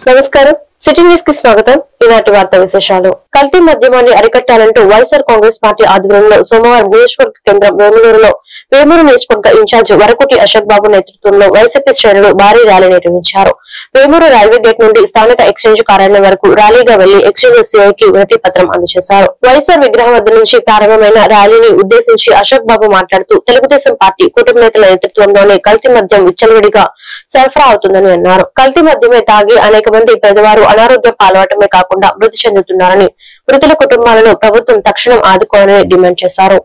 నమస్కారం city news కి స్వాగతం. ఈనాటి వార్తా విశేషాలు. కల్తీ మద్యమాన్ని అరికట్టాలంటూ వైఎస్ఆర్ కాంగ్రెస్ పార్టీ ఆధ్వర్యంలో సోమవారం నియోజకవర్గ కేంద్రం వేములూరులో వేమూరు నియోజకవర్గ ఇన్ఛార్జ్ వరకుటి అశోక్ బాబు నేతృత్వంలో వైసీపీ శ్రేణులు భారీ ర్యాలీ నిర్వహించారు. వేమూరు రైల్వే గేట్ నుండి స్థానిక ఎక్స్చేంజ్ కార్యాలయం వరకు ర్యాలీగా వెళ్లి ఎక్స్చేంజ్ సీఐకి వినతి పత్రం అందజేశారు. వైఎస్ఆర్ విగ్రహం వద్ద నుంచి ప్రారంభమైన ర్యాలీని ఉద్దేశించి అశోక్ బాబు మాట్లాడుతూ తెలుగుదేశం పార్టీ కుటుంబ నేతల నేతృత్వంలోనే కల్తీ మద్యం విచ్చలవిడిగా సరఫరా అవుతుందని అన్నారు. కల్తీ మద్యమే తాగి అనేక మంది పేదవారు అనారోగ్యం పాల్గొనడమే కాకుండా మృతి చెందుతున్నారని, మృతుల కుటుంబాలను ప్రభుత్వం తక్షణం ఆదుకోవాలని డిమాండ్ చేశారు.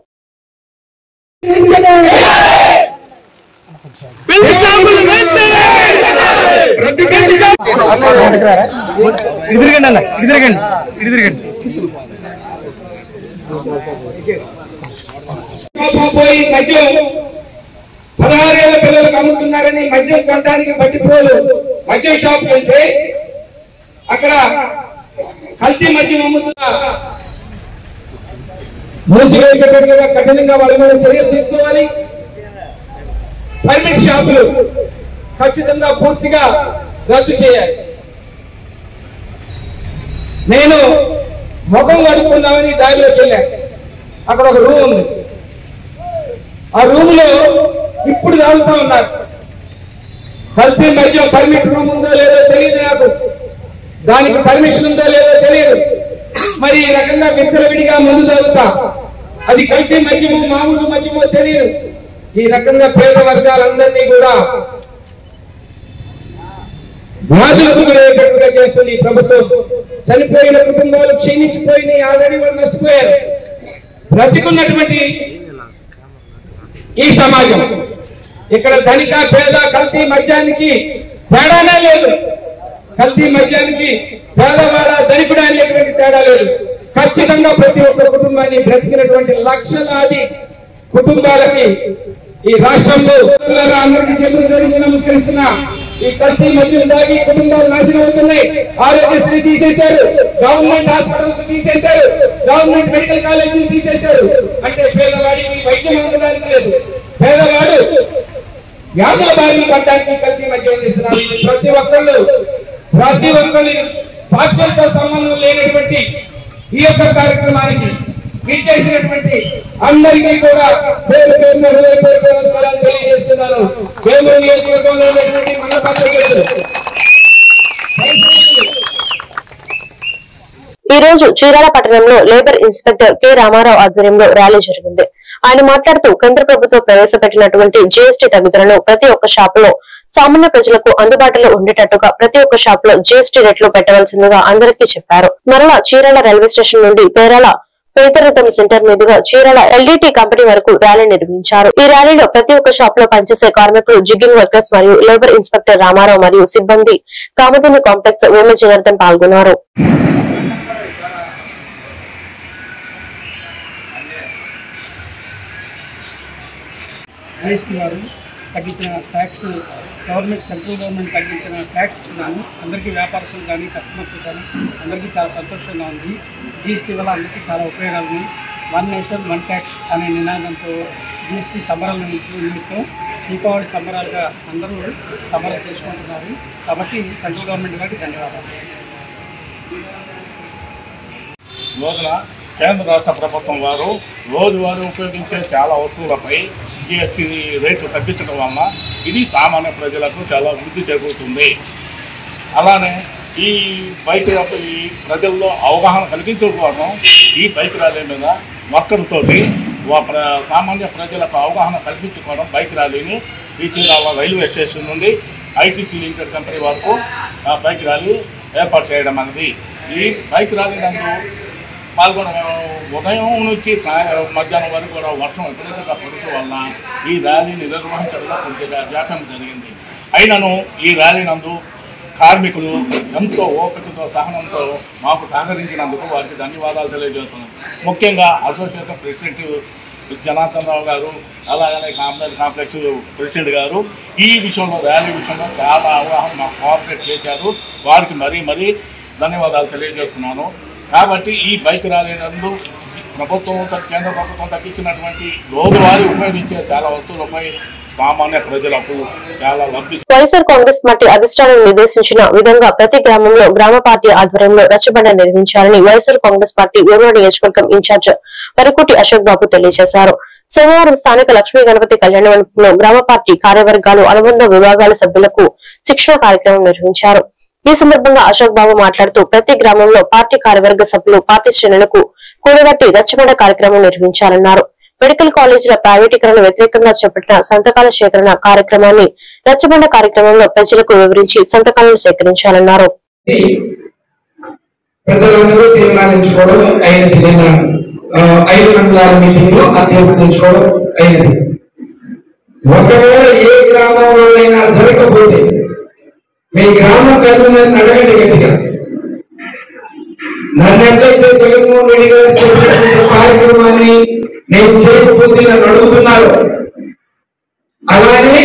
పదహారేళ్ల పిల్లలకు అమ్ముతున్నారని మద్యం కొనడానికి పట్టిపోలు మద్యం షాప్ వెళ్తే అక్కడ కల్తీ మద్యం అమ్ముతున్నా మూసివేసేటట్టుగా కఠినంగా వాళ్ళ మీద చర్యలు తీసుకోవాలి. పర్మిట్ షాపులు ఖచ్చితంగా పూర్తిగా రద్దు చేయాలి. నేను ముఖం కడుక్కుందామని దారిలోకి వెళ్ళాను. అక్కడ ఒక రూమ్ ఉంది. ఆ రూమ్ లో ఇప్పుడు తాగుతూ ఉన్నారు. కల్తీ మద్యం పర్మిట్ రూమ్ ఉందో లేదో తెలియదు, నాకు దానికి పర్మిషన్ ఉందో లేదో తెలియదు. మరి ఈ రకంగా విచ్చలవిడిగా మందు తాగుతా, అది కల్తీ మద్యమో మామూలు మద్యమో తెలియదు. ఈ రకంగా పేద వర్గాలందరినీ కూడా వ్యాధులకు గురయ్యేటట్టుగా చేస్తుంది ఈ ప్రభుత్వం. చనిపోయిన కుటుంబాలు క్షీణించిపోయినాయి, ఆల్రెడీ వాళ్ళు నష్టపోయారు. బ్రతికున్నటువంటి ఈ సమాజం ఇక్కడ ధనిక పేద కల్తీ మద్యానికి తేడానే లేదు. కల్తీ మద్యానికి పేదవాడ ధనికుడు అనేటువంటి తేడా లేదు. ఖచ్చితంగా ప్రతి ఒక్క కుటుంబాన్ని బ్రతికినటువంటి లక్షలాది కుటుంబాలకి ఈ రాష్ట్రంలో అందరికీ చేతులు జోడించి నమస్కరిస్తున్నా. ఈ కల్తీ మద్యం తాగి కుటుంబాలు నాశనం అవుతున్నాయి. ఆరోగ్యశ్రీ తీసేశారు, గవర్నమెంట్ హాస్పిటల్స్ తీసేశారు, గవర్నమెంట్ మెడికల్ కాలేజీలు తీసేశారు. అంటే పేదవాడికి వైద్యం అందడానికి లేదు, పేదవాడు వ్యాధుల బారిన పడ్డానికి కల్తీ మద్యం చేస్తున్నారు. ప్రతి ఒక్కళ్ళు పార్టీలతో సంబంధం లేనటువంటి ఈ యొక్క కార్యక్రమానికి విచ్చేసినటువంటి అందరికీ కూడా పేరు పేరున హృదయపూర్వక నమస్కారాలు తెలియజేస్తున్నాను. వేమూరు నియోజకవర్గంలో ఉన్నటువంటి మండల పార్టీ ఈ రోజు చీరాల పట్టణంలో లేబర్ ఇన్స్పెక్టర్ కె రామారావు ఆధ్వర్యంలో ర్యాలీ జరిగింది. ఆయన మాట్లాడుతూ కేంద్ర ప్రభుత్వం ప్రవేశపెట్టినటువంటి జీఎస్టీ తగ్గుదలను ప్రతి ఒక్క షాపులో సామాన్య ప్రజలకు అందుబాటులో ఉండేటట్టుగా ప్రతి ఒక్క షాప్ లో జీఎస్టీ రేట్లు పెట్టవలసిందిగా అందరికీ చెప్పారు. మరలా చీరాల రైల్వే స్టేషన్ నుండి పేరాల పేదరికం సెంటర్ మీదుగా చీరాల ఎల్డీటీ కంపెనీ వరకు ర్యాలీ నిర్వహించారు. ఈ ర్యాలీలో ప్రతి ఒక్క షాప్ లో పనిచేసే కార్మికులు, జిగ్గింగ్ వర్కర్స్ మరియు లేబర్ ఇన్స్పెక్టర్ రామారావు మరియు సిబ్బంది, కామధేను కాంప్లెక్స్ ఓమెన్ జనార్దన్ పాల్గొన్నారు. తగ్గించిన ట్యాక్స్ గవర్నమెంట్, సెంట్రల్ గవర్నమెంట్ తగ్గించిన ట్యాక్స్ కానీ అందరికీ వ్యాపారస్తులు కానీ కస్టమర్స్ కానీ అందరికీ చాలా సంతోషంగా ఉంది. జీఎస్టీ వల్ల అందరికీ చాలా ఉపయోగాలు ఉన్నాయి. 1 నేషన్ 1 ట్యాక్స్ అనే నినాదంతో జీఎస్టీ సంబరాల నిమిత్తం దీపావళి సంబరాలుగా అందరూ సంబరాలు చేసుకుంటున్నారు. కాబట్టి సెంట్రల్ గవర్నమెంట్ గారికి ధన్యవాదాలు. రోజున కేంద్ర రాష్ట్ర ప్రభుత్వం వారు రోజువారీ ఉపయోగించే చాలా వస్తువులపై జీఎస్టీ రేట్లు తగ్గించడం వలన ఇది సామాన్య ప్రజలకు చాలా వృద్ధి చేకూరుతుంది. అలానే ఈ బైక్ ఈ ప్రజల్లో అవగాహన కలిగించడం కోసం ఈ బైక్ ర్యాలీ మీద వర్కర్తోటి సామాన్య ప్రజలకు అవగాహన కల్పించుకోవడం బైక్ ర్యాలీని ఈ చీరాల రైల్వే స్టేషన్ నుండి ఐటీసీ లిమిటెడ్ కంపెనీ వరకు బైక్ ర్యాలీ ఏర్పాటు చేయడం అనేది. ఈ బైక్ ర్యాలీ నందు పాల్గొనడం ఉదయం నుంచి మధ్యాహ్నం వరకు కూడా వర్షం విపరీతంగా పడటం వలన ఈ ర్యాలీని నిర్వహించడంలో కొద్దిగా జాప్యం జరిగింది. అయినను ఈ ర్యాలీ నందు కార్మికులు ఎంతో ఓపికతో సహనంతో మాకు సహకరించినందుకు వారికి ధన్యవాదాలు తెలియజేస్తున్నాం. ముఖ్యంగా అసోసియేషన్ ప్రెసిడెంట్ జనార్దన్ రావు గారు, అలాగనే కాంప్లెక్స్ ప్రెసిడెంట్ గారు ఈ విషయంలో ర్యాలీ విషయంలో చాలా అవగాహన మాకు కోఆపరేట్ చేశారు. వారికి మరీ ధన్యవాదాలు తెలియజేస్తున్నాను. కాబట్టి ఈ బైక్ ర్యాలీ నందు కేంద్ర ప్రభుత్వం తగ్గించినటువంటి రోజువారీ ఉపయోగించే చాలా వస్తువులపై సామాన్య ప్రజలకు చాలా లబ్ధి. వైఎస్ఆర్ కాంగ్రెస్ పార్టీ అధిష్టానం నిర్దేశించిన విధంగా ప్రతి గ్రామంలో గ్రామ పార్టీ ఆధ్వర్యంలో రచ్చబండ నిర్వహించాలని వైఎస్ఆర్ కాంగ్రెస్ పార్టీ వేమూరు నియోజకవర్గం ఇన్ఛార్జ్ వరకుటి అశోక్ బాబు తెలియజేశారు. సోమవారం స్థానిక లక్ష్మీ గణపతి కళ్యాణ మండపంలో గ్రామ పార్టీ కార్యవర్గాలు అనుబంధ విభాగాల సభ్యులకు శిక్షణ కార్యక్రమం నిర్వహించారు. ఈ సందర్భంగా అశోక్ బాబు మాట్లాడుతూ ప్రతి గ్రామంలో పార్టీ కార్యవర్గ సభ్యులు పార్టీ శ్రేణులకు కూడగట్టి రచ్చబండ కార్యక్రమం నిర్వహించాలన్నారు. మెడికల్ కాలేజీల ప్రైవేటీకరణ వ్యతిరేకంగా చేపట్టిన సంతకాల సేకరణ కార్యక్రమాన్ని రచ్చబండ కార్యక్రమంలో ప్రజలకు వివరించి సంతకాలను సేకరించాలన్నారు. ఒకవేళ ఏ గ్రామంలో అయినా జరగకపోతే మీ గ్రామ కన్వీనర్ అడగండి గట్టిగా. నన్ను ఎట్లయితే జగన్మోహన్ రెడ్డి గారు చేసినటువంటి కార్యక్రమాన్ని నేను చేయకపోతే నన్ను అడుగుతున్నారు, అలానే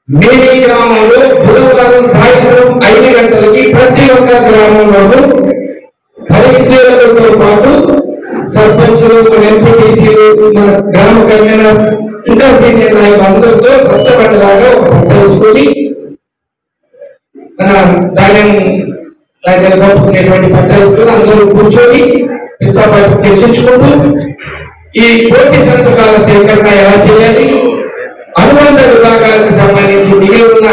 మీ గ్రామంలో బుధవారం సాయంత్రం 5 గంటలకి ప్రతి ఒక్క గ్రామంలోనూ పరిచయాలతో పాటు సర్పంచులు, ఎంపీటీసీలు, మన గ్రామ కన్వీనర్, ఇంకా సీనియర్ నాయకులు అందరితో రచ్చబండలాగా ఒక పట్ట వేసుకొని దానిటువంటి పట్ట వేసుకొని అందరూ కూర్చొని పిచ్చాపాటి చర్చించుకుంటూ ఈ పోటీ సంతకాల సేకరణ ఎలా చేయాలి, అనుబంధ విభాగాలకు సంబంధించి మిగిలి ఉన్న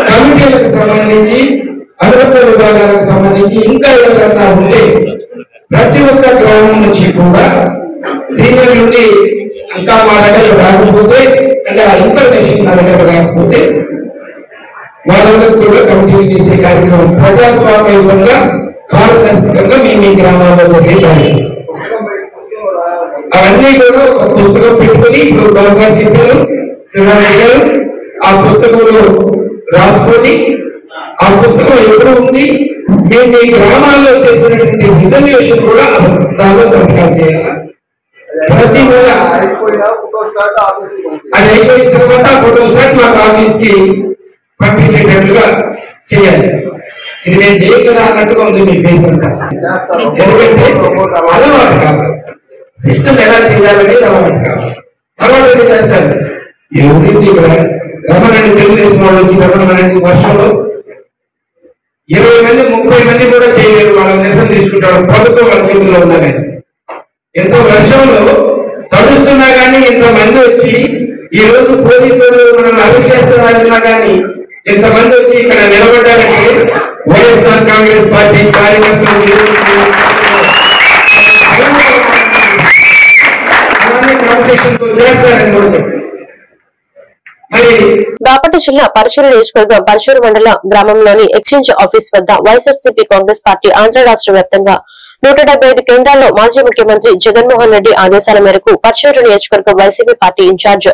కమిటీలకు సంబంధించి అనుబంధ విభాగాలకు సంబంధించి ఇంకా ఎవరైనా ఉంటే ప్రతి ఒక్క గ్రామం నుంచి కూడా సీనియర్ నుండి ఇంకా మా దగ్గర రాకపోతే, అంటే ఆ ఇన్ఫర్మేషన్ మా దగ్గర రాకపోతే వాళ్ళందరూ కూడా కమిటీలు చేసే కార్యక్రమం ప్రజాస్వామ్యంగా పారదర్శకంగా మీ గ్రామాల్లో పెట్టాలి. అవన్నీ కూడా ఒక పుస్తకం పెట్టుకుని ఇప్పుడు బాగా చెప్పారు శివరామయ్య గారు, ఆ పుస్తకంలో రాసుకొని ఆ పుస్తకం ఎప్పుడు ఉంది, మేము మీ గ్రామాల్లో చేసినటువంటి రిజర్వేషన్ కూడా దానిలో సంతకాలు చేయాలి. ప్రతి నెల అది అయిపోయిన తర్వాత ఫోటో స్టాట్ మాకు ఆఫీస్ కి పంపించేటట్లుగా చేయాలి. ఇది నేను చేయగల అన్నట్టుగా ఉంది మీ ఫేస్ అంతా. ఎందుకంటే అలవాటు కాదు, సిస్టమ్ ఎలా చేయాలనేది అలవాటు కాదు. అలవాటు చేస్తారు. ఎవరింటి రమణాన్ని తెలుగుదేశం వాళ్ళు వచ్చి రమణాన్ని వర్షంలో 20 మంది 30 మంది కూడా చేయలేరు. వాళ్ళ నిరసన తీసుకుంటాడు, ప్రభుత్వం వాళ్ళ చేతుల్లో ఉన్నా కానీ. ఎంతో వర్షంలో తడుస్తున్నా కానీ ఎంతమంది వచ్చి ఈ రోజు పోలీసులు మనం అరెస్ట్ చేస్తున్నారన్నా కానీ ఎంతమంది వచ్చి ఇక్కడ నిలబడ్డారంటే వైఎస్ఆర్ కాంగ్రెస్ పార్టీ కార్యకర్తలు చేస్తారని కూడా చెప్పారు. బాపట్ల జిల్లా పరచూరు నియోజకవర్గం పరచూరు మండల గ్రామంలోని ఎక్స్చేంజ్ ఆఫీస్ వద్ద వైఎస్ఆర్సీపీ కాంగ్రెస్ పార్టీ ఆంధ్ర రాష్ట్ర వ్యాప్తంగా 175 కేంద్రాల్లో మాజీ ముఖ్యమంత్రి జగన్మోహన్ రెడ్డి ఆదేశాల మేరకు పరచూరు నియోజకవర్గం వైసీపీ పార్టీ ఇన్ఛార్జ్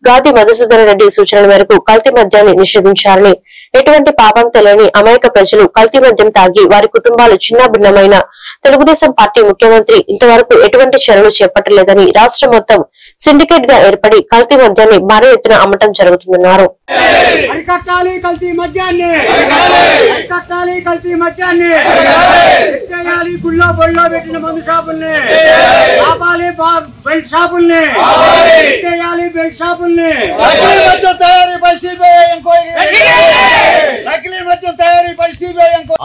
గాది మధుసూదన్ రెడ్డి సూచనల మేరకు కల్తీ మద్యాన్ని నిషేధించాలని, ఎటువంటి పాపం తెలియని అమాయక ప్రజలు కల్తీ మద్యం తాగి వారి కుటుంబాలు చిన్నాభిన్నమైన తెలుగుదేశం పార్టీ ముఖ్యమంత్రి ఇంతవరకు ఎటువంటి చర్యలు చేపట్టలేదని రాష్ట్రం మొత్తం సిండికేట్ గా ఏర్పడి కల్తీ మద్యాన్ని భారీ ఎత్తున అమ్మటం జరుగుతుందన్నారు. బళ్ళో పెట్టిన మందు షాపుల్ని ఆపాలి, బెల్ట్ షాపుల్ని ఎత్తేయాలి, బెల్ట్ షాపుల్ని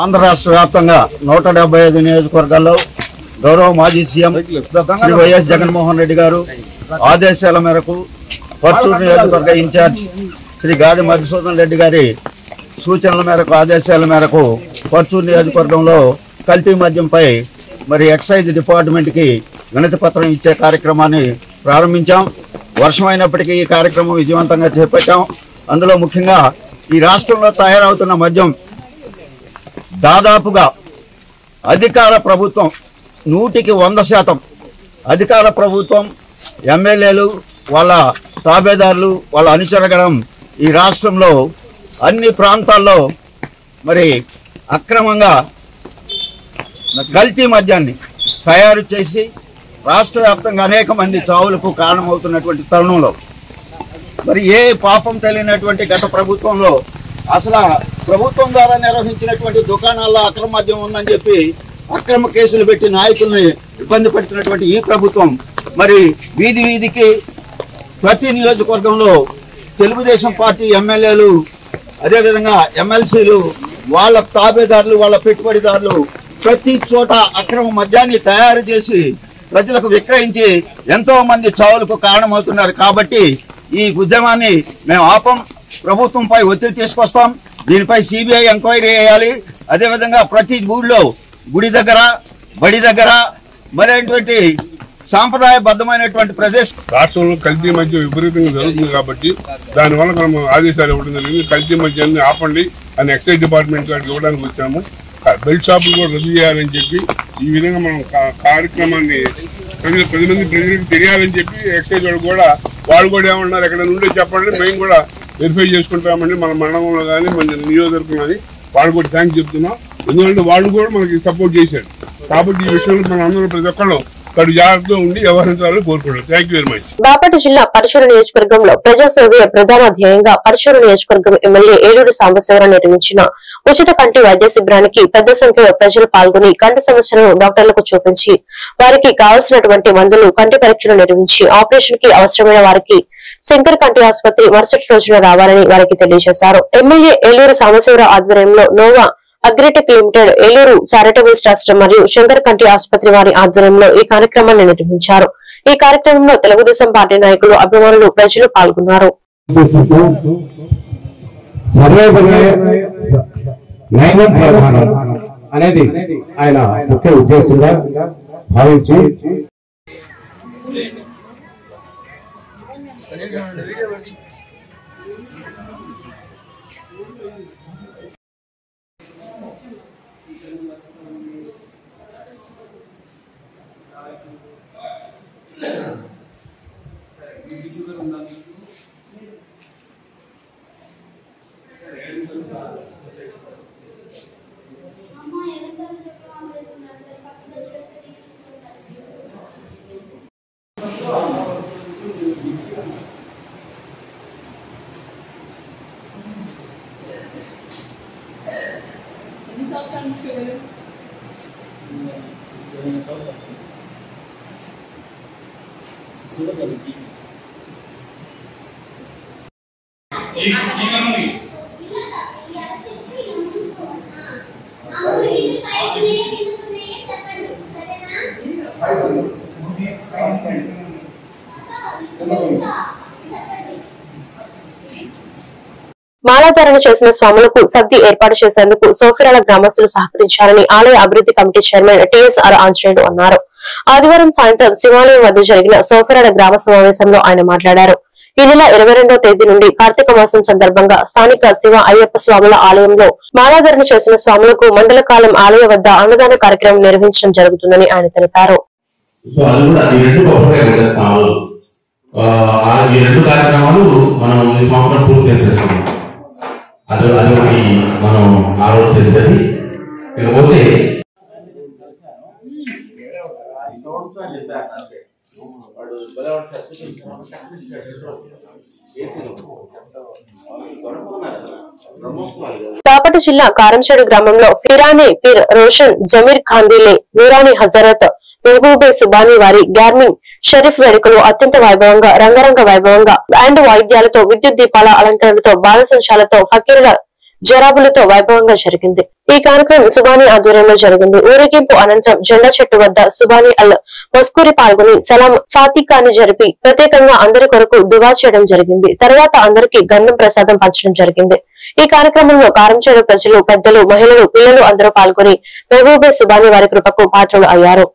ఆంధ్ర రాష్ట్ర వ్యాప్తంగా 175 నియోజకవర్గాల్లో గౌరవ మాజీ సీఎం శ్రీ వైఎస్ జగన్మోహన్ రెడ్డి గారు ఆదేశాల మేరకు పరచూరు నియోజకవర్గ ఇన్ఛార్జ్ శ్రీ గాది మధుసూదన్ రెడ్డి గారి సూచనల మేరకు ఆదేశాల మేరకు పరచూరు నియోజకవర్గంలో కల్తీ మద్యంపై మరి ఎక్సైజ్ డిపార్ట్మెంట్ కి వినతి పత్రం ఇచ్చే కార్యక్రమాన్ని ప్రారంభించాం. వర్షం అయినప్పటికీ ఈ కార్యక్రమం విజయవంతంగా చేపట్టాం. అందులో ముఖ్యంగా ఈ రాష్ట్రంలో తయారవుతున్న మద్యం దాదాపుగా అధికార ప్రభుత్వం 100% అధికార ప్రభుత్వం, ఎమ్మెల్యేలు, వాళ్ళ తాబేదారులు, వాళ్ళ అనుచరగణం ఈ రాష్ట్రంలో అన్ని ప్రాంతాల్లో మరి అక్రమంగా కల్తీ మద్యాన్ని తయారు చేసి రాష్ట్ర వ్యాప్తంగా అనేక మంది చావులకు కారణమవుతున్నటువంటి తరుణంలో మరి ఏ పాపం తెలియనటువంటి గత ప్రభుత్వంలో అసలు ప్రభుత్వం ద్వారా నిర్వహించినటువంటి దుకాణాల్లో అక్రమ మద్యం ఉందని చెప్పి అక్రమ కేసులు పెట్టి నాయకుల్ని ఇబ్బంది పెడుతున్నటువంటి ఈ ప్రభుత్వం మరి వీధి వీధికి ప్రతి నియోజకవర్గంలో తెలుగుదేశం పార్టీ ఎమ్మెల్యేలు అదేవిధంగా ఎమ్మెల్సీలు వాళ్ళ తాబేదారులు వాళ్ళ పెట్టుబడిదారులు ప్రతి చోట అక్రమ మద్యాన్ని తయారు చేసి ప్రజలకు విక్రయించి ఎంతో మంది చావులకు కారణమవుతున్నారు. కాబట్టి ఈ ఉద్యమాన్ని మేము ఆపం, ప్రభుత్వంపై ఒత్తిడి తీసుకొస్తాం. దీనిపై సిబిఐ ఎంక్వైరీ చేయాలి. అదేవిధంగా ప్రతి ఊళ్ళో గుడి దగ్గర బడి దగ్గర మరేటువంటి సాంప్రదాయబద్ధమైనటువంటి ప్రదేశం రాష్ట్రంలో కల్తీ మద్యం విపరీతంగా జరుగుతుంది కాబట్టి దానివల్ల మనం ఆదేశాలు ఇవ్వడం జరిగింది. కల్తీ మద్యాన్ని ఆపండి అని ఎక్సైజ్ డిపార్ట్మెంట్ గారికి ఇవ్వడానికి వచ్చాము. బెల్ట్ షాపులు కూడా రద్దు చేయాలని చెప్పి ఈ విధంగా మనం కార్యక్రమాన్ని 10 మంది ప్రజలకు తెలియాలని చెప్పి ఎక్సైజ్ వాళ్ళు కూడా ఏమన్నారు, ఎక్కడ నుండి చెప్పండి, మేము కూడా వెరిఫై చేసుకుంటామండి మన మండలంలో కానీ మన నియోజకవర్గం కానీ. వాళ్ళు కూడా థ్యాంక్స్ చెప్తున్నాం, ఎందుకంటే వాళ్ళు కూడా మనకి సపోర్ట్ చేశారు. కాబట్టి ఈ విషయంలో మన అందరూ ప్రతి ఒక్కళ్ళు జాగ్రత్తగా ఉండి వ్యవహరించాలని కోరుకుంటున్నాం. Thank you very much. Bapatla జిల్లా పరశురు నియోజకవర్గంలో ప్రజాసేవే ప్రధాన ధ్యేయంగా పరశురు నియోజకవర్గం ఎమ్మెల్యే ఏలూరు సాంబశివరావు నిర్మించిన ఉచిత కంటి వైద్య శిబిరానికి పెద్ద సంఖ్యలో ప్రజలు పాల్గొని కంటి సమస్యలను డాక్టర్లకు చూపించి వారికి కావాల్సినటువంటి మందులు, కంటి పరీక్షలు నిర్వహించి ఆపరేషన్ కి అవసరమైన వారికి శంకర్ కంటి ఆసుపత్రి మరుసటి రోజున రావాలని వారికి తెలియజేశారు. ఎమ్మెల్యే ఏలూరు సాంబశివరావు ఆధ్వర్యంలో Nova Agritech limited, Eluru charitable trust మరియు శంకర్ కంటి ఆసుపత్రి వారి ఆధ్వర్యంలో ఈ కార్యక్రమాన్ని నిర్వహించారు. ఈ కార్యక్రమంలో తెలుగుదేశం పార్టీ నాయకులు, అభిమానులు, ప్రజలు పాల్గొన్నారు. అనేది ఆయన ముఖ్య ఉద్దేశంగా భావించి మాలాధారణ చేసిన స్వాములకు సద్ది ఏర్పాటు చేసేందుకు సోఫిరాల గ్రామస్తులు సహకరించాలని ఆలయ అభివృద్ధి కమిటీ చైర్మన్ టిఎస్ఆర్ ఆంజనేయులు అన్నారు. ఆదివారం సాయంత్రం శివాలయం వద్ద జరిగిన సోఫిరాల గ్రామ సమావేశంలో ఆయన మాట్లాడారు. ఈ నెల 22వ తేదీ నుండి కార్తీక మాసం సందర్భంగా స్థానిక శివ అయ్యప్ప స్వాముల ఆలయంలో మాలాధారణ చేసిన స్వాములకు మండల కాలం ఆలయ వద్ద అన్నదాన కార్యక్రమం నిర్వహించడం జరుగుతుందని ఆయన తెలిపారు. అదొకటి మనం ఆలోచన చేసేది. ఇకపోతే బాపట్ల జిల్లా కారంచేడు గ్రామంలో ఫిరానీ పీర్ రోషన్ జమీర్ ఖాందీలే నూరానీ హజరత్ మెహబూబే సుబానీ వారి గ్యార్మింగ్ షరీఫ్ వేడుకలు అత్యంత వైభవంగా, రంగరంగ వైభవంగా బ్యాండ్ వాయిద్యాలతో, విద్యుత్ దీపాల అలంకరణలతో, బాణసంచాలతో, ఫకీరుల జరాబులతో వైభవంగా జరిగింది. ఈ కార్యక్రమం సుబానీ ఆధ్వర్యంలో జరిగింది. ఊరేగింపు అనంతరం జెండా చెట్టు వద్ద సుబానీ అల్ మస్కూరి పాల్గొని సలాం ఫాతికాని జరిపి ప్రత్యేకంగా అందరి కొరకు దువా చేయడం జరిగింది. తర్వాత అందరికీ గంధం ప్రసాదం పంచడం జరిగింది. ఈ కార్యక్రమంలో కారంచేడు ప్రజలు, పెద్దలు, మహిళలు, పిల్లలు అందరూ పాల్గొని మెహబూబే సుబానీ వారి కృపకు పాత్రలు అయ్యారు.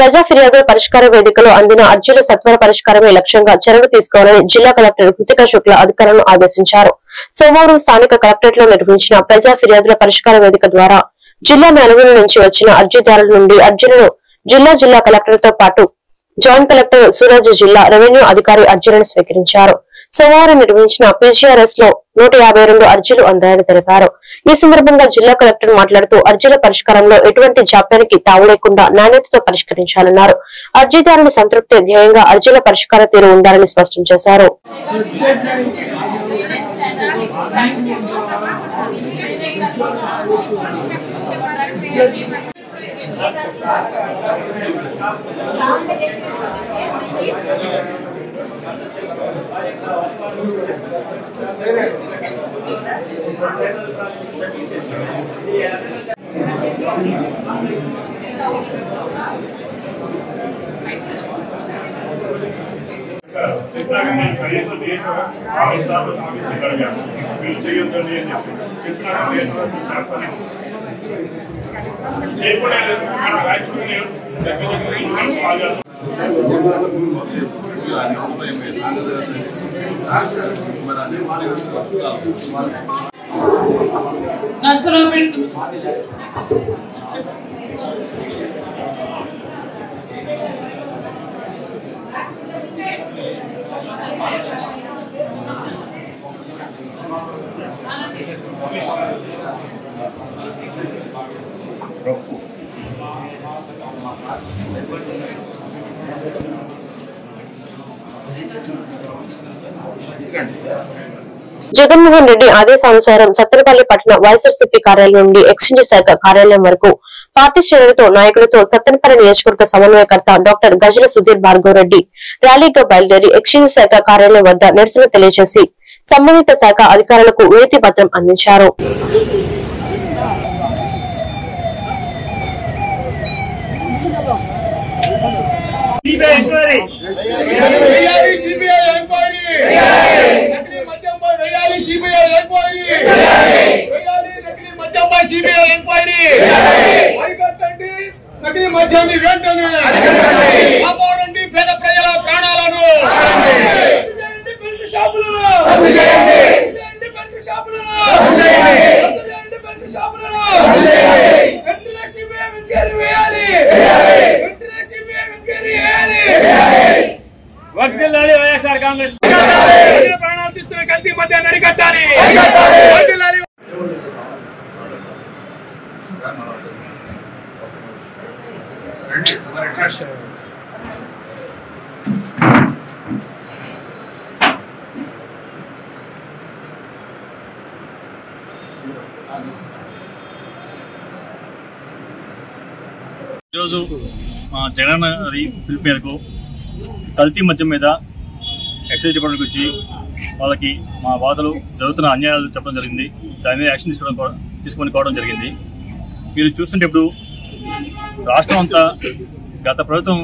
ప్రజా ఫిర్యాదుల పరిష్కార వేదికలో అందిన అర్జీల సత్వర పరిష్కారమే లక్ష్యంగా చర్యలు తీసుకోవాలని జిల్లా కలెక్టర్ కృతికా శుక్ల అధికారులను ఆదేశించారు. సోమవారం స్థానిక కలెక్టరేట్ లో నిర్వహించిన ప్రజా ఫిర్యాదుల పరిష్కార వేదిక ద్వారా జిల్లా నలుగురు నుంచి వచ్చిన అర్జీదారుల నుండి అర్జీలను జిల్లా కలెక్టర్ తో పాటు జాయింట్ కలెక్టర్ సూరజ్, జిల్లా రెవెన్యూ అధికారి అర్జీలను స్వీకరించారు. సోమవారం నిర్వహించిన పీజీఆర్ఎస్ లో 152 అర్జీలు అందాయని తెలిపారు. ఈ సందర్భంగా జిల్లా కలెక్టర్ మాట్లాడుతూ అర్జీల పరిష్కారంలో ఎటువంటి జాప్యానికి తావు లేకుండా నాణ్యతతో పరిష్కరించాలన్నారు. అర్జీదారుని సంతృప్తి ధ్యేయంగా అర్జీల పరిష్కార తీరు ఉండాలని స్పష్టం చేశారు. కనీసం వీళ్ళు చేయొద్దండి అని చెప్పి చేస్తాను చేయకుండా జగన్మోహన్ రెడ్డి ఆదేశానుసారం సత్తెనపల్లి పట్టణ వైఎస్ఆర్సీపీ కార్యాలయం నుండి ఎక్స్చేంజ్ శాఖ కార్యాలయం వరకు పార్టీ శ్రేణులతో నాయకులతో సత్తెనపల్లి నియోజకవర్గ సమన్వయకర్త డాక్టర్ గజల సుధీర్ భార్గవ్ రెడ్డి ర్యాలీగా బయలుదేరి ఎక్స్చేంజ్ శాఖ కార్యాలయం వద్ద నిరసన తెలియజేసి సంబంధిత శాఖ అధికారులకు వినతి పత్రం అందించారు. మద్యాన్ని వెంటనే కాపాడండి, పేద ప్రజల ప్రాణాలను వర్ధిల్లాలి వైఎస్ఆర్ కాంగ్రెస్ ప్రాణాలు తీస్తున్న కల్తీ మద్యాన్ని అరికట్టాలి. ఈరోజు జగన్ పిలుపు మేరకు కల్తీ మద్యం మీద ఎక్సైజ్ డిపార్ట్మెంట్కి వచ్చి వాళ్ళకి మా బాధలు జరుగుతున్న అన్యాయాలు చెప్పడం జరిగింది. దాని మీద యాక్షన్ తీసుకొని కోవడం జరిగింది. మీరు చూస్తుంటే ఇప్పుడు రాష్ట్రం అంతా గత ప్రభుత్వం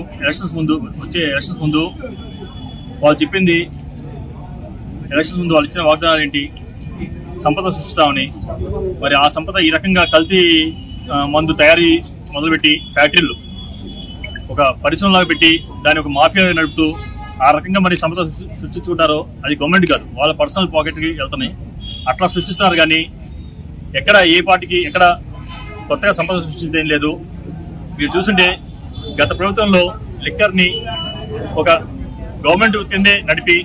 వచ్చే ఎలక్షన్స్ ముందు వాళ్ళు చెప్పింది, ఎలక్షన్స్ ముందు వాళ్ళు ఇచ్చిన వాగ్దానాలు ఏంటి, సంపద సృష్టిస్తామని. మరి ఆ సంపద ఈ రకంగా కల్తీ మందు తయారీ మొదలుపెట్టి ఫ్యాక్టరీలు ఒక పరిశ్రమలాగా పెట్టి దాన్ని ఒక మాఫియా నడుపుతూ ఆ రకంగా మరి సంపద సృష్టించుకుంటారో అది గవర్నమెంట్ కాదు, వాళ్ళ పర్సనల్ పాకెట్కి వెళ్తున్నాయి. అట్లా సృష్టిస్తున్నారు కానీ ఎక్కడ ఏ పార్టీకి ఎక్కడ కొత్తగా సంపద సృష్టించేం లేదు. మీరు చూస్తుంటే గత ప్రభుత్వంలో లిక్కర్ని ఒక గవర్నమెంట్ కిందే నడిపి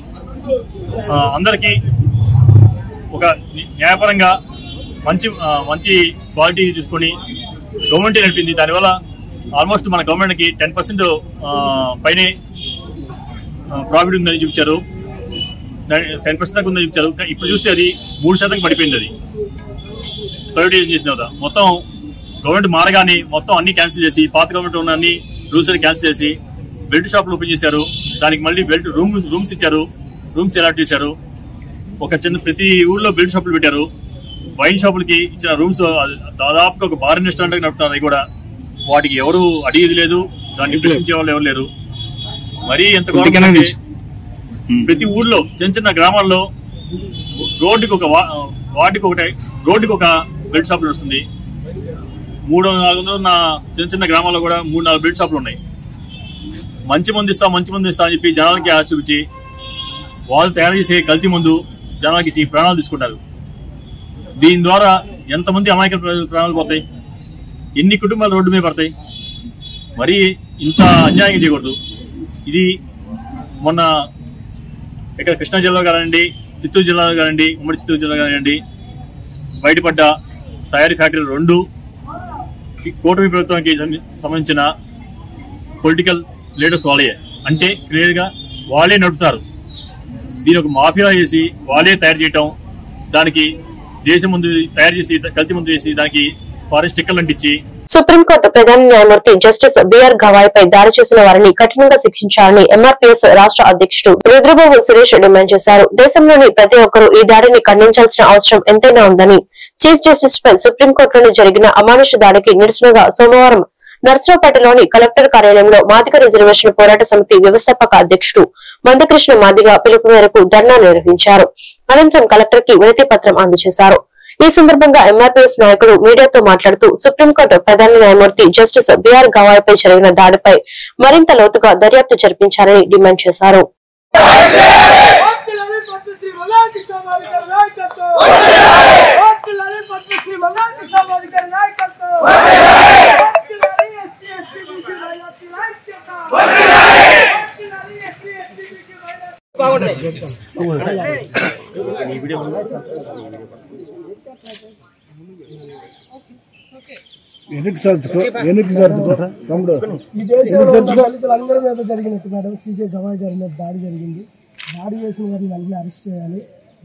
అందరికీ ఒక న్యాయపరంగా మంచి క్వాలిటీ చూసుకొని గవర్నమెంట్ నడిపింది. దానివల్ల ఆల్మోస్ట్ మన గవర్నమెంట్కి 10% పైనే ప్రాఫిట్ ఉందని చూపించారు, 10% దాకా ఉందని చూపించారు. ఇప్పుడు చూస్తే అది 3% పడిపోయింది. అది ప్రైవేటైజేషన్ చేసిన తర్వాత మొత్తం గవర్నమెంట్ మారగానే మొత్తం అన్ని క్యాన్సిల్ చేసి పాత గవర్నమెంట్ ఉన్న అన్ని రూల్స్ అని క్యాన్సిల్ చేసి బెల్ట్ షాపులు ఓపెన్ చేశారు. దానికి మళ్ళీ బెల్ట్ రూమ్స్ ఇచ్చారు, రూమ్స్ అలాట్ చేశారు. ఒక ప్రతి ఊర్లో బెల్ట్ షాపులు పెట్టారు. వైన్ షాపులకి ఇచ్చిన రూమ్స్ దాదాపుగా ఒక బార్ రెస్టారెంట్ నడుపుతున్నారు. అవి కూడా వాటికి ఎవరు అడిగేది లేదు, దాన్ని ప్రశ్నించే వాళ్ళు ఎవరు లేరు. మరీ ఎంత ప్రతి ఊర్లో చిన్న గ్రామాల్లో రోడ్డుకి ఒక బెల్ట్ షాపులు వస్తుంది. 300-400 ఉన్న చిన్న గ్రామాల్లో కూడా 3-4 బెల్ట్ షాపులు ఉన్నాయి. మంచి మందు ఇస్తా అని చెప్పి జనాలకి ఆశ చూపించి వాళ్ళు తయారు చేసే కల్తీ ముందు జనాలకి ఇచ్చి ప్రాణాలు తీసుకుంటారు. దీని ద్వారా ఎంతమంది అమాయక ప్రాణాలు పోతాయి, ఎన్ని కుటుంబాలు రోడ్డు మీద పడతాయి. మరి ఇంత అన్యాయం చేయకూడదు. ఇది మొన్న ఇక్కడ కృష్ణా జిల్లాలో కానివ్వండి, చిత్తూరు జిల్లాలో కానివ్వండి, ఉమ్మడి చిత్తూరు జిల్లా కానివ్వండి, బయటపడ్డ తయారీ ఫ్యాక్టరీలు 2 కూటమి ప్రభుత్వానికి సంబంధించిన పొలిటికల్ లీడర్స్ వాళ్ళే, అంటే క్లియర్గా వాళ్ళే నడుపుతారు. దీని ఒక మాఫియా చేసి వాళ్ళే తయారు చేయటం, దానికి దేశం ముందు తయారు చేసి కల్తీ ముందు చేసి దానికి ఫారెస్ట్ స్టిక్కర్లు అంటించి. సుప్రీంకోర్టు ప్రధాన న్యాయమూర్తి జస్టిస్ బిఆర్ గవాయ్ పై దాడి చేసిన వారిని కఠినంగా శిక్షించాలని ఎంఆర్పీఎస్ రాష్ట్ర అధ్యక్షుడు రుద్రబాబు సురేష్ డిమాండ్ చేశారు. దేశంలోని ప్రతి ఒక్కరూ ఈ దాడిని ఖండించాల్సిన అవసరం ఎంతైనా ఉందని చీఫ్ జస్టిస్ పై సుప్రీంకోర్టులో జరిగిన అమానుష దాడికి నిరసనగా సోమవారం నర్సరావుపేటలోని కలెక్టర్ కార్యాలయంలో మాదిగ రిజర్వేషన్ పోరాట సమితి వ్యవస్థాపక అధ్యక్షుడు మందకృష్ణ మాదిగ పిలుపు మేరకు ధర్నా నిర్వహించారు. అనంతరం కలెక్టర్ కి వినతి పత్రం అందజేశారు. ఈ సందర్భంగా ఎంఆర్పీఎస్ నాయకులు మీడియాతో మాట్లాడుతూ సుప్రీంకోర్టు ప్రధాన న్యాయమూర్తి జస్టిస్ బిఆర్ గవాయ్ పై జరిగిన దాడిపై మరింత లోతుగా దర్యాప్తు జరిపించాలని డిమాండ్ చేశారు. ఈ దేశంలో దళితులందరి మీద జరిగినట్టు మేడం సీజే గవాయ్ గారి మీద దాడి జరిగింది. దాడి చేసిన వారిని వెంటనే అరెస్ట్ చేయాలి.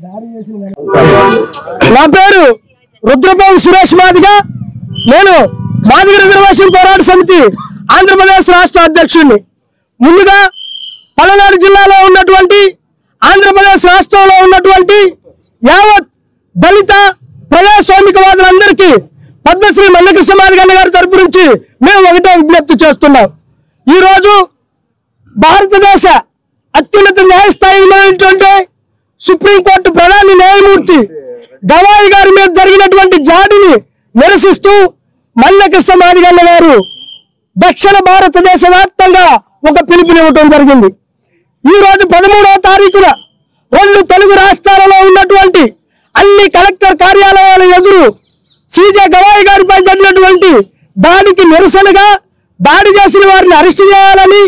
దాడి చేసిన నా పేరు రుద్రబాబు సురేష్ మాదిగ. నేను మాదిగ రిజర్వేషన్ పోరాట సమితి ఆంధ్రప్రదేశ్ రాష్ట్ర అధ్యక్షుడిని. ముందుగా పల్నాడు జిల్లాలో ఉన్నటువంటి ఆంధ్రప్రదేశ్ రాష్ట్రంలో ఉన్నటువంటి యావత్ దళిత ప్రజాస్వామికవాదులందరికీ పద్మశ్రీ మందకృష్ణ మాదిగ గారి తరపు నుంచి మేము ఒకటే విజ్ఞప్తి చేస్తున్నాం. ఈ రోజు భారతదేశ అత్యున్నత న్యాయస్థాయిమైనటువంటి సుప్రీంకోర్టు ప్రధాన న్యాయమూర్తి గవాయ్ గారి మీద జరిగినటువంటి దాడిని నిరసిస్తూ మందకృష్ణ మాదిగ గారు దక్షిణ భారతదేశ వ్యాప్తంగా ఒక పిలుపునివ్వటం జరిగింది. ఈ రోజు 13వ తారీఖున 2 తెలుగు రాష్ట్రాలలో ఉన్నటువంటి అన్ని కలెక్టర్ కార్యాలయాల ఎదురు సీజే గవాయ్ గారిపై జరిగినటువంటి దాడికి నిరసనగా దాడి చేసిన వారిని అరెస్ట్ చేయాలని,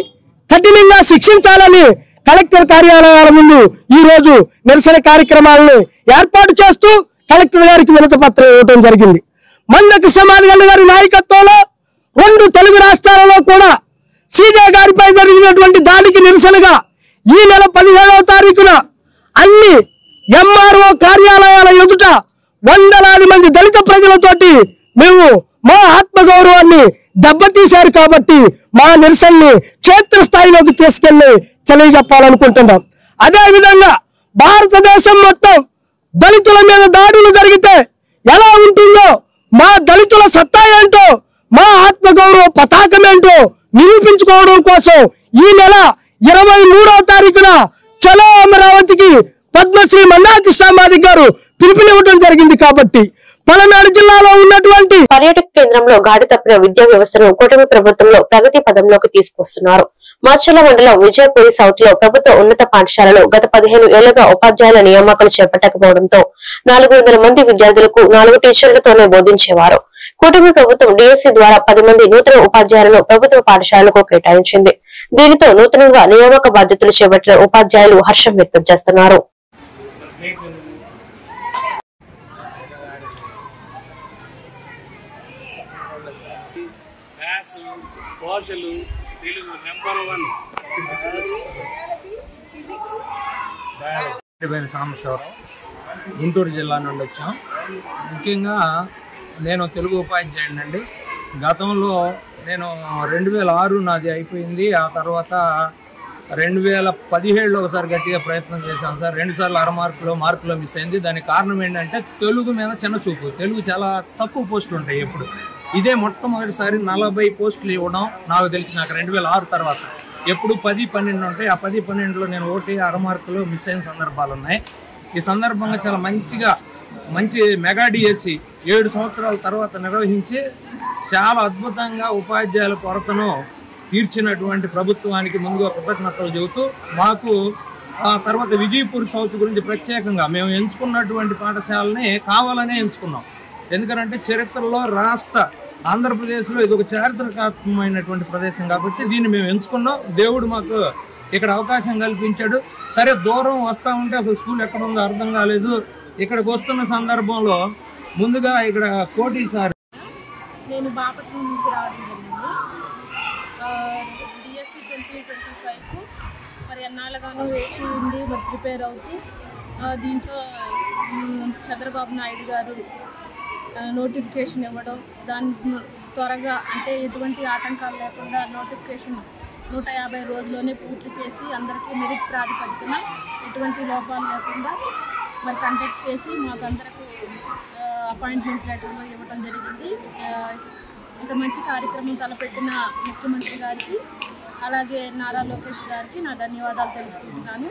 కఠినంగా శిక్షించాలని కలెక్టర్ కార్యాలయాల ముందు ఈ రోజు నిరసన కార్యక్రమాలను ఏర్పాటు చేస్తూ కలెక్టర్ గారికి వినతి పత్రం ఇవ్వడం జరిగింది. మందకృష్ణ మాదిగ గారి నాయకత్వంలో 2 తెలుగు రాష్ట్రాలలో కూడా సీజే గారిపై జరిగినటువంటి దాడికి నిరసనగా ఈ నెల 17వ తారీఖున అన్ని ఎంఆర్ఓ కార్యాలయాల ఎదుట వందలాది మంది దళిత ప్రజలతోటి మేము మా ఆత్మగౌరవాన్ని దెబ్బతీశారు కాబట్టి మా నిరసనని క్షేత్రస్థాయిలోకి తీసుకెళ్లి తెలియజెప్పాలనుకుంటున్నాం. అదేవిధంగా భారతదేశం మొత్తం దళితుల మీద దాడులు జరిగితే ఎలా ఉంటుందో, మా దళితుల సత్తా ఏంటో, మా ఆత్మగౌరవ పతాకం ఏంటో నిరూపించుకోవడం కోసం ఈ నెల 23వ తారీఖున చలో అమరావతికి పద్మశ్రీ మందకృష్ణ మాదిగ గారు పిలుపునివ్వడం జరిగింది. కాబట్టి పల్నాడు జిల్లాలో ఉన్నటువంటి పర్యాటక కేంద్రంలో గాడి తప్పిన విద్యా వ్యవస్థను కూటమి ప్రభుత్వంలో ప్రగతి పదంలోకి తీసుకొస్తున్నారు. మార్చల మండలం విజయపూరి సౌత్ లో ప్రభుత్వ ఉన్నత పాఠశాలలో గత 15 ఏళ్లుగా ఉపాధ్యాయుల నియామకాలు చేపట్టకపోవడంతో 400 మంది విద్యార్థులకు 4 టీచర్లతోనే బోధించేవారు. కూటమి ప్రభుత్వం డిఎస్సి ద్వారా 10 మంది నూతన ఉపాధ్యాయులను ప్రభుత్వ పాఠశాలకు కేటాయించింది. దీనితో నూతనంగా నియామక బాధ్యతలు చేపట్టిన ఉపాధ్యాయులు హర్షం వ్యక్తం చేస్తున్నారు. గుంటూరు జిల్లా నుండి వచ్చాం. ముఖ్యంగా నేను తెలుగు ఉపాధ్యాయుడినండి. గతంలో నేను 2006 నాది అయిపోయింది. ఆ తర్వాత 2017లో ఒకసారి గట్టిగా ప్రయత్నం చేశాను సార్. 2 సార్లు 6 మార్కులో మిస్ అయింది. దానికి కారణం ఏంటంటే తెలుగు మీద చిన్న చూపు. తెలుగు చాలా తక్కువ పోస్టులు ఉంటాయి. ఎప్పుడు ఇదే మొట్టమొదటిసారి 40 పోస్టులు ఇవ్వడం నాకు తెలిసి. నాకు 2006 తర్వాత ఎప్పుడు 10-12 ఉంటాయి. ఆ 10-12లో నేను 1 మార్కులో మిస్ అయిన సందర్భాలు ఉన్నాయి. ఈ సందర్భంగా చాలా మంచి మెగా డిఎస్సి 7 సంవత్సరాల తర్వాత నిర్వహించి చాలా అద్భుతంగా ఉపాధ్యాయుల కొరతను తీర్చినటువంటి ప్రభుత్వానికి ముందుగా కృతజ్ఞతలు చెబుతూ మాకు తర్వాత విజయపూర్ సౌత్ గురించి ప్రత్యేకంగా మేము ఎంచుకున్నటువంటి పాఠశాలని కావాలనే ఎంచుకున్నాం. ఎందుకంటే చరిత్రలో ఆంధ్రప్రదేశ్లో ఇది ఒక చారిత్రకాత్మకమైనటువంటి ప్రదేశం కాబట్టి దీన్ని మేము ఎంచుకున్నాం. దేవుడు మాకు ఇక్కడ అవకాశం కల్పించాడు. సరే దూరం వస్తూ ఉంటే అసలు స్కూల్ ఎక్కడ ఉందో అర్థం కాలేదు. ఇక్కడికి వస్తున్న సందర్భంలో ముందుగా ఇక్కడ కోటి సార్ నేను బాపట్ల నుంచి రావడం జరిగింది. డిఎస్సి 2025కు మరి ఎన్నాళ్ళగానో వేచి ఉండి మరి ప్రిపేర్ అవుతూ దీంట్లో చంద్రబాబు నాయుడు గారు నోటిఫికేషన్ ఇవ్వడం, దాన్ని త్వరగా అంటే ఎటువంటి ఆటంకాలు లేకుండా నోటిఫికేషన్ 150 రోజుల్లోనే పూర్తి చేసి అందరికీ మెరిట్ ప్రాతిపదికన ఎటువంటి లోపాలు లేకుండా మరి కండక్ట్ చేసి మాకందరికీ అపాయింట్మెంట్ లెటర్లు ఇవ్వడం జరిగింది. ఇంత మంచి కార్యక్రమం తలపెట్టిన ముఖ్యమంత్రి గారికి అలాగే నారా లోకేష్ గారికి నా ధన్యవాదాలు తెలుపుకుంటున్నాను.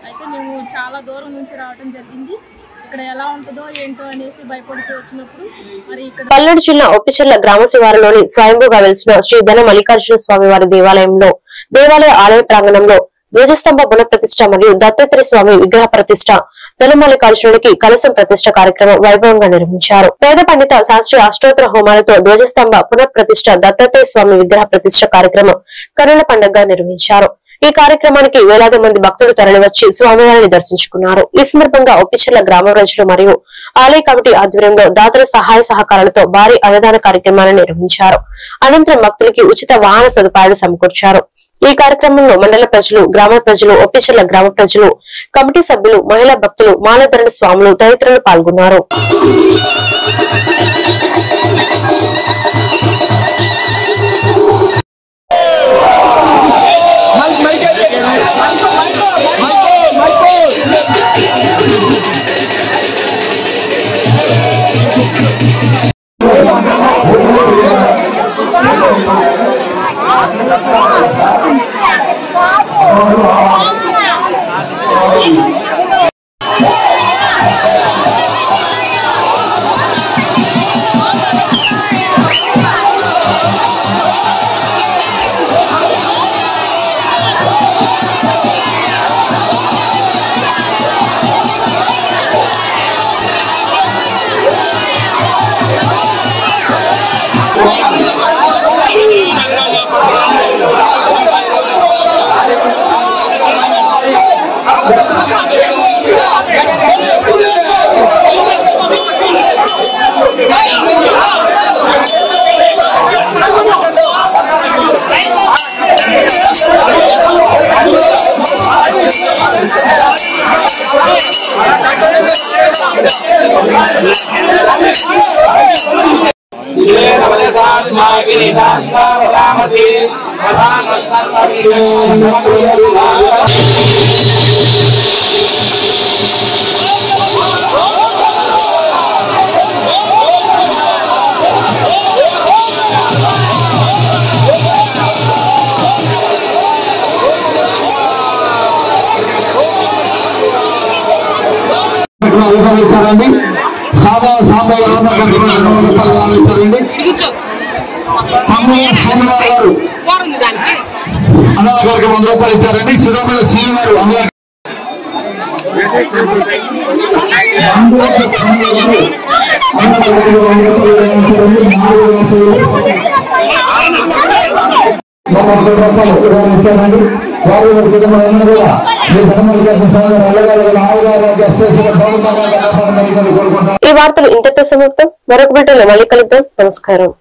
అయితే మేము చాలా దూరం నుంచి రావడం జరిగింది. ఇక్కడ ఎలా ఉంటుందో ఏంటో అనేసి భయపడుతూ వచ్చినప్పుడు మరి ఇక్కడ పల్నాడు జిల్లా ఒప్పిచెర్ల గ్రామ శివారులోని స్వయంభూగా వెలిసిన శ్రీ ధన మల్లికార్జున స్వామి వారి దేవాలయంలో దేవాలయ ఆలయ ప్రాంగణంలో ధ్వజస్తంభ పునఃప్రతిష్ఠ మరియు దత్తాత్రేయ స్వామి విగ్రహ ప్రతిష్ఠ, ధన మల్లికార్జునుడికి కలశం ప్రతిష్ఠ కార్యక్రమం వైభవంగా నిర్వహించారు. వేద పండిత శాస్త్రీయ అష్టోత్తర హోమాలతో ధ్వజస్తంభ పునఃప్రతిష్ఠ, దత్తాత్రేయ స్వామి విగ్రహ ప్రతిష్ఠ కార్యక్రమం కన్నుల పండుగగా నిర్వహించారు. ఈ కార్యక్రమానికి వేలాది మంది భక్తులు తరలివచ్చి స్వామివారిని దర్శించుకున్నారు. ఈ సందర్భంగా ఒప్పిచెర్ల గ్రామ ప్రజలు మరియు ఆలయ కమిటీ ఆధ్వర్యంలో దాతల సహాయ సహకారాలతో భారీ అన్నదాన కార్యక్రమాలను నిర్వహించారు. అనంతరం భక్తులకి ఉచిత వాహన సదుపాయాలు సమకూర్చారు. ఈ కార్యక్రమంలో మండల ప్రజలు, గ్రామ ప్రజలు, ఒప్పిచెర్ల గ్రామ ప్రజలు, కమిటీ సభ్యులు, మహిళా భక్తులు, మాలధరణ స్వాములు తదితరులు పాల్గొన్నారు. ఇచ్చారండి. సాంబయ్య శ్రీనివారు గారు అన్నయ్య గారికి 100 రూపాయలు ఇచ్చారండి. శిరోమణి శ్రీనివారు అన్నయ్య ఇచ్చారండి. వారి కుటుంబాలన్నీ కూడా ఈ వార్తలు ఇంతటితో సమాప్తం. మరొక బిడ్డలో మళ్ళీ కలుద్దాం. నమస్కారం.